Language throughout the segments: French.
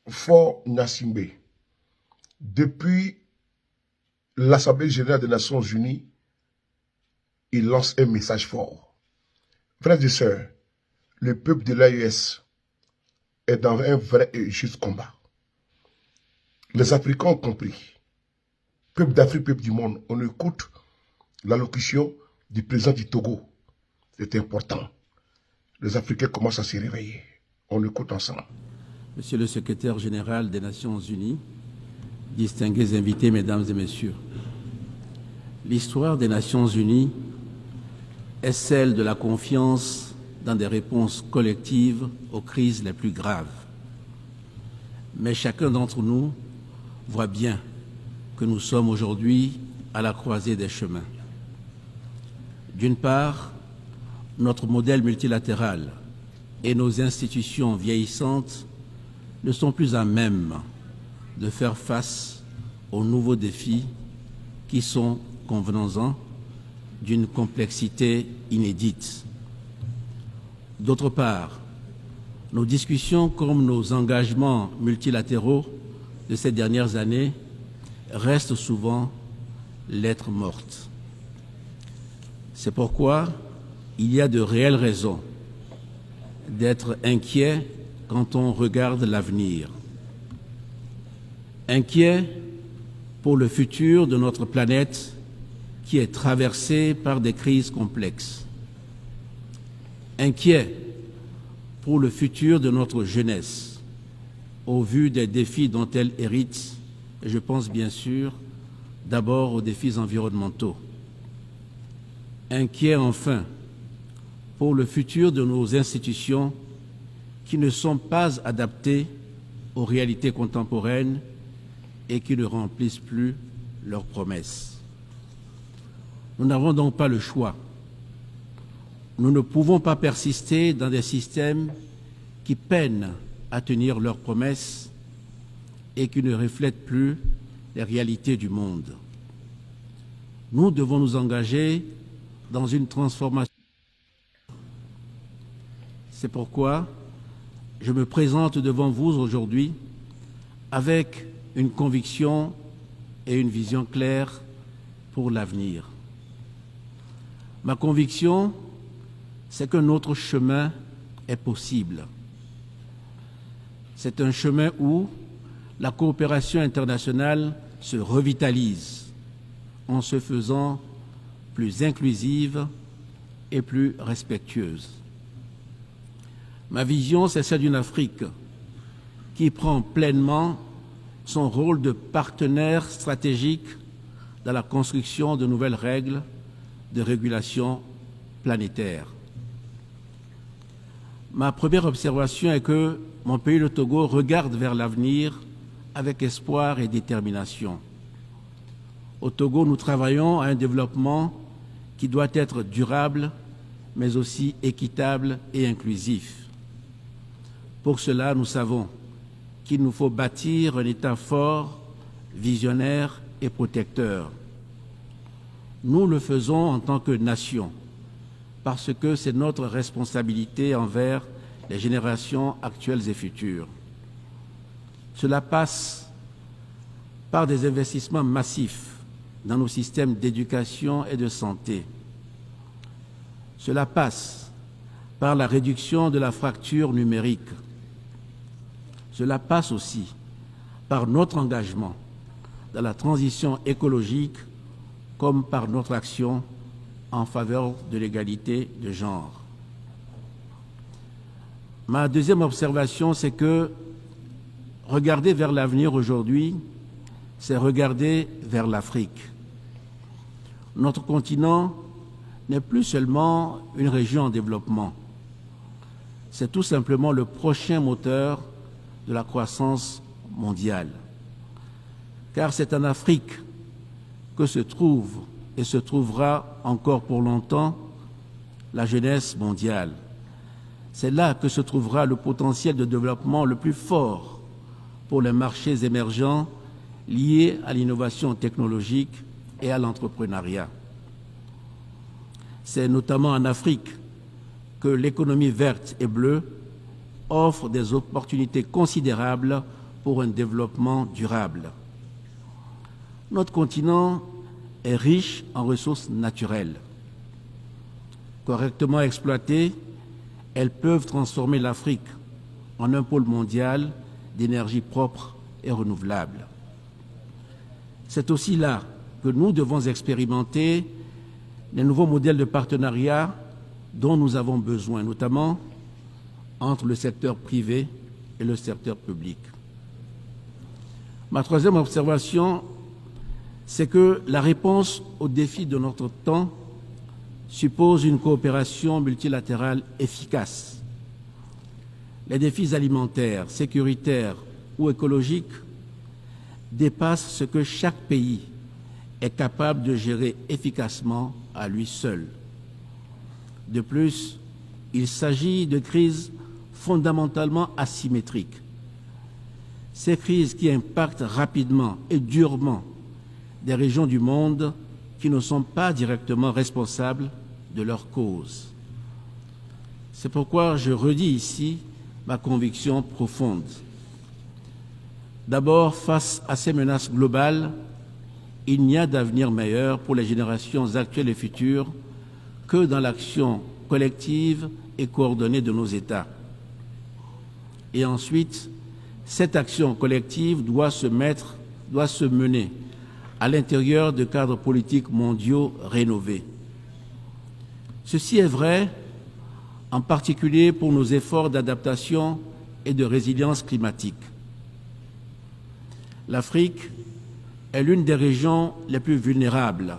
Faure Gnassingbé, depuis l'Assemblée générale des Nations Unies, il lance un message fort. Frères et sœurs, le peuple de l'AES est dans un vrai et juste combat. Les Africains ont compris. Peuple d'Afrique, peuple du monde, on écoute l'allocution du président du Togo. C'est important. Les Africains commencent à se réveiller. On écoute ensemble. Monsieur le secrétaire général des Nations Unies, distingués invités, mesdames et messieurs, l'histoire des Nations Unies est celle de la confiance dans des réponses collectives aux crises les plus graves. Mais chacun d'entre nous voit bien que nous sommes aujourd'hui à la croisée des chemins. D'une part, notre modèle multilatéral et nos institutions vieillissantes ne sont plus à même de faire face aux nouveaux défis qui sont, convenons-en, d'une complexité inédite. D'autre part, nos discussions comme nos engagements multilatéraux de ces dernières années restent souvent lettres mortes. C'est pourquoi il y a de réelles raisons d'être inquiet quand on regarde l'avenir. Inquiet pour le futur de notre planète qui est traversée par des crises complexes. Inquiet pour le futur de notre jeunesse, au vu des défis dont elle hérite, et je pense bien sûr d'abord aux défis environnementaux. Inquiet enfin pour le futur de nos institutions qui ne sont pas adaptées aux réalités contemporaines et qui ne remplissent plus leurs promesses. Nous n'avons donc pas le choix. Nous ne pouvons pas persister dans des systèmes qui peinent à tenir leurs promesses et qui ne reflètent plus les réalités du monde. Nous devons nous engager dans une transformation. C'est pourquoi je me présente devant vous aujourd'hui avec une conviction et une vision claire pour l'avenir. Ma conviction, c'est que notre chemin est possible. C'est un chemin où la coopération internationale se revitalise en se faisant plus inclusive et plus respectueuse. Ma vision, c'est celle d'une Afrique qui prend pleinement son rôle de partenaire stratégique dans la construction de nouvelles règles de régulation planétaire. Ma première observation est que mon pays, le Togo, regarde vers l'avenir avec espoir et détermination. Au Togo, nous travaillons à un développement qui doit être durable, mais aussi équitable et inclusif. Pour cela, nous savons qu'il nous faut bâtir un État fort, visionnaire et protecteur. Nous le faisons en tant que nation, parce que c'est notre responsabilité envers les générations actuelles et futures. Cela passe par des investissements massifs dans nos systèmes d'éducation et de santé. Cela passe par la réduction de la fracture numérique. Cela passe aussi par notre engagement dans la transition écologique comme par notre action en faveur de l'égalité de genre. Ma deuxième observation, c'est que regarder vers l'avenir aujourd'hui, c'est regarder vers l'Afrique. Notre continent n'est plus seulement une région en développement, c'est tout simplement le prochain moteur de la croissance mondiale. Car c'est en Afrique que se trouve et se trouvera encore pour longtemps la jeunesse mondiale. C'est là que se trouvera le potentiel de développement le plus fort pour les marchés émergents liés à l'innovation technologique et à l'entrepreneuriat. C'est notamment en Afrique que l'économie verte et bleue offre des opportunités considérables pour un développement durable. Notre continent est riche en ressources naturelles. Correctement exploitées, elles peuvent transformer l'Afrique en un pôle mondial d'énergie propre et renouvelable. C'est aussi là que nous devons expérimenter les nouveaux modèles de partenariat dont nous avons besoin, notamment entre le secteur privé et le secteur public. Ma troisième observation, c'est que la réponse aux défis de notre temps suppose une coopération multilatérale efficace. Les défis alimentaires, sécuritaires ou écologiques dépassent ce que chaque pays est capable de gérer efficacement à lui seul. De plus, il s'agit de crises fondamentalement asymétriques. Ces crises qui impactent rapidement et durement des régions du monde qui ne sont pas directement responsables de leurs causes. C'est pourquoi je redis ici ma conviction profonde. D'abord, face à ces menaces globales, il n'y a d'avenir meilleur pour les générations actuelles et futures que dans l'action collective et coordonnée de nos États. Et ensuite, cette action collective doit se mener à l'intérieur de cadres politiques mondiaux rénovés. Ceci est vrai, en particulier pour nos efforts d'adaptation et de résilience climatique. L'Afrique est l'une des régions les plus vulnérables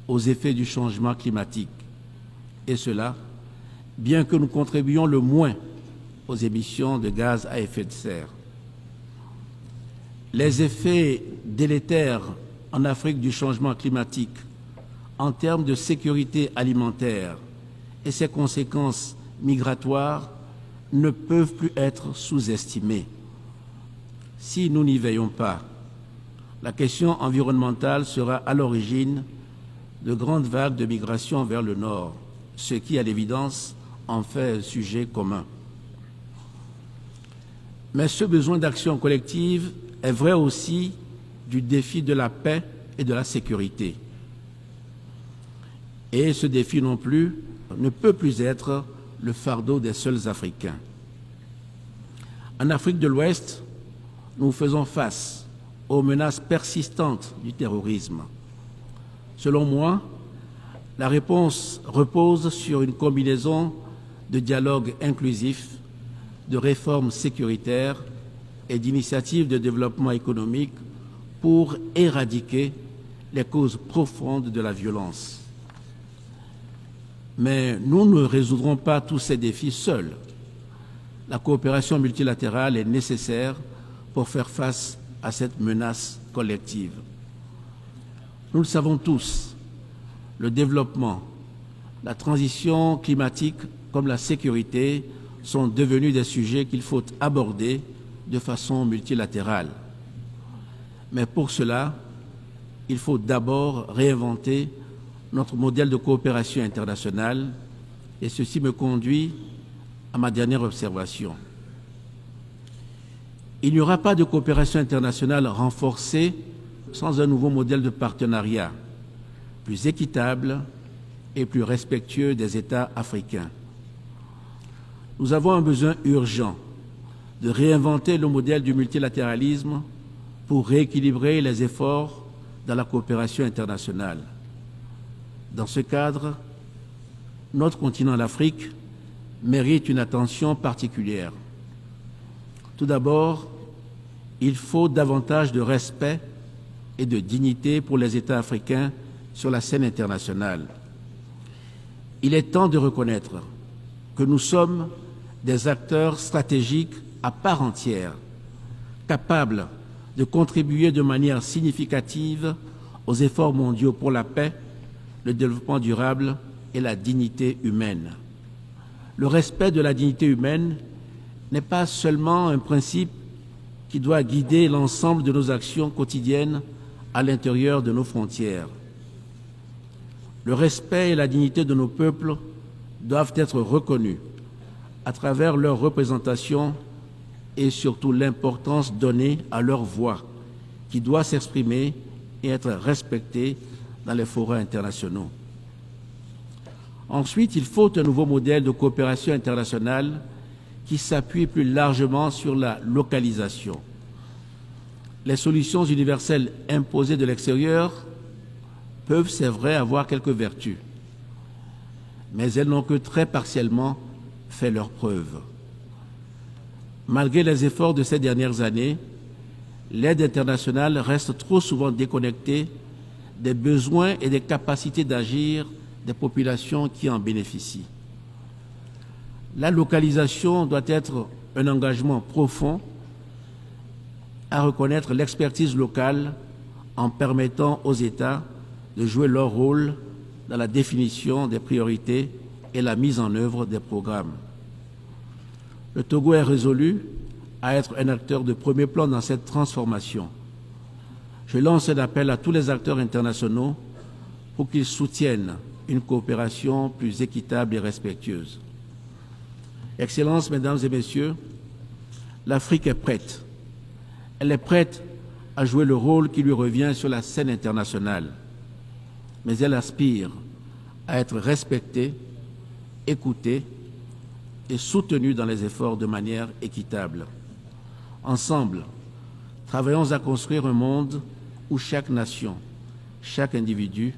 aux effets du changement climatique. Et cela, bien que nous contribuions le moins aux émissions de gaz à effet de serre. Les effets délétères en Afrique du changement climatique en termes de sécurité alimentaire et ses conséquences migratoires ne peuvent plus être sous-estimés. Si nous n'y veillons pas, la question environnementale sera à l'origine de grandes vagues de migration vers le nord, ce qui, à l'évidence, en fait un sujet commun. Mais ce besoin d'action collective est vrai aussi du défi de la paix et de la sécurité. Et ce défi non plus ne peut plus être le fardeau des seuls Africains. En Afrique de l'Ouest, nous faisons face aux menaces persistantes du terrorisme. Selon moi, la réponse repose sur une combinaison de dialogue inclusif, de réformes sécuritaires et d'initiatives de développement économique pour éradiquer les causes profondes de la violence. Mais nous ne résoudrons pas tous ces défis seuls. La coopération multilatérale est nécessaire pour faire face à cette menace collective. Nous le savons tous, le développement, la transition climatique comme la sécurité sont devenus des sujets qu'il faut aborder de façon multilatérale. Mais pour cela, il faut d'abord réinventer notre modèle de coopération internationale et ceci me conduit à ma dernière observation. Il n'y aura pas de coopération internationale renforcée sans un nouveau modèle de partenariat plus équitable et plus respectueux des États africains. Nous avons un besoin urgent de réinventer le modèle du multilatéralisme pour rééquilibrer les efforts dans la coopération internationale. Dans ce cadre, notre continent, l'Afrique, mérite une attention particulière. Tout d'abord, il faut davantage de respect et de dignité pour les États africains sur la scène internationale. Il est temps de reconnaître que nous sommes des acteurs stratégiques à part entière, capables de contribuer de manière significative aux efforts mondiaux pour la paix, le développement durable et la dignité humaine. Le respect de la dignité humaine n'est pas seulement un principe qui doit guider l'ensemble de nos actions quotidiennes à l'intérieur de nos frontières. Le respect et la dignité de nos peuples doivent être reconnus à travers leur représentation et surtout l'importance donnée à leur voix, qui doit s'exprimer et être respectée dans les forums internationaux. Ensuite, il faut un nouveau modèle de coopération internationale qui s'appuie plus largement sur la localisation. Les solutions universelles imposées de l'extérieur peuvent, c'est vrai, avoir quelques vertus, mais elles n'ont que très partiellement fait leurs preuves. Malgré les efforts de ces dernières années, l'aide internationale reste trop souvent déconnectée des besoins et des capacités d'agir des populations qui en bénéficient. La localisation doit être un engagement profond à reconnaître l'expertise locale en permettant aux États de jouer leur rôle dans la définition des priorités et la mise en œuvre des programmes. Le Togo est résolu à être un acteur de premier plan dans cette transformation. Je lance un appel à tous les acteurs internationaux pour qu'ils soutiennent une coopération plus équitable et respectueuse. Excellences, Mesdames et Messieurs, l'Afrique est prête. Elle est prête à jouer le rôle qui lui revient sur la scène internationale, mais elle aspire à être respectée, écoutée et soutenue dans les efforts de manière équitable. Ensemble, travaillons à construire un monde où chaque nation, chaque individu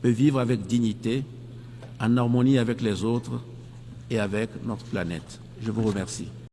peut vivre avec dignité, en harmonie avec les autres et avec notre planète. Je vous remercie.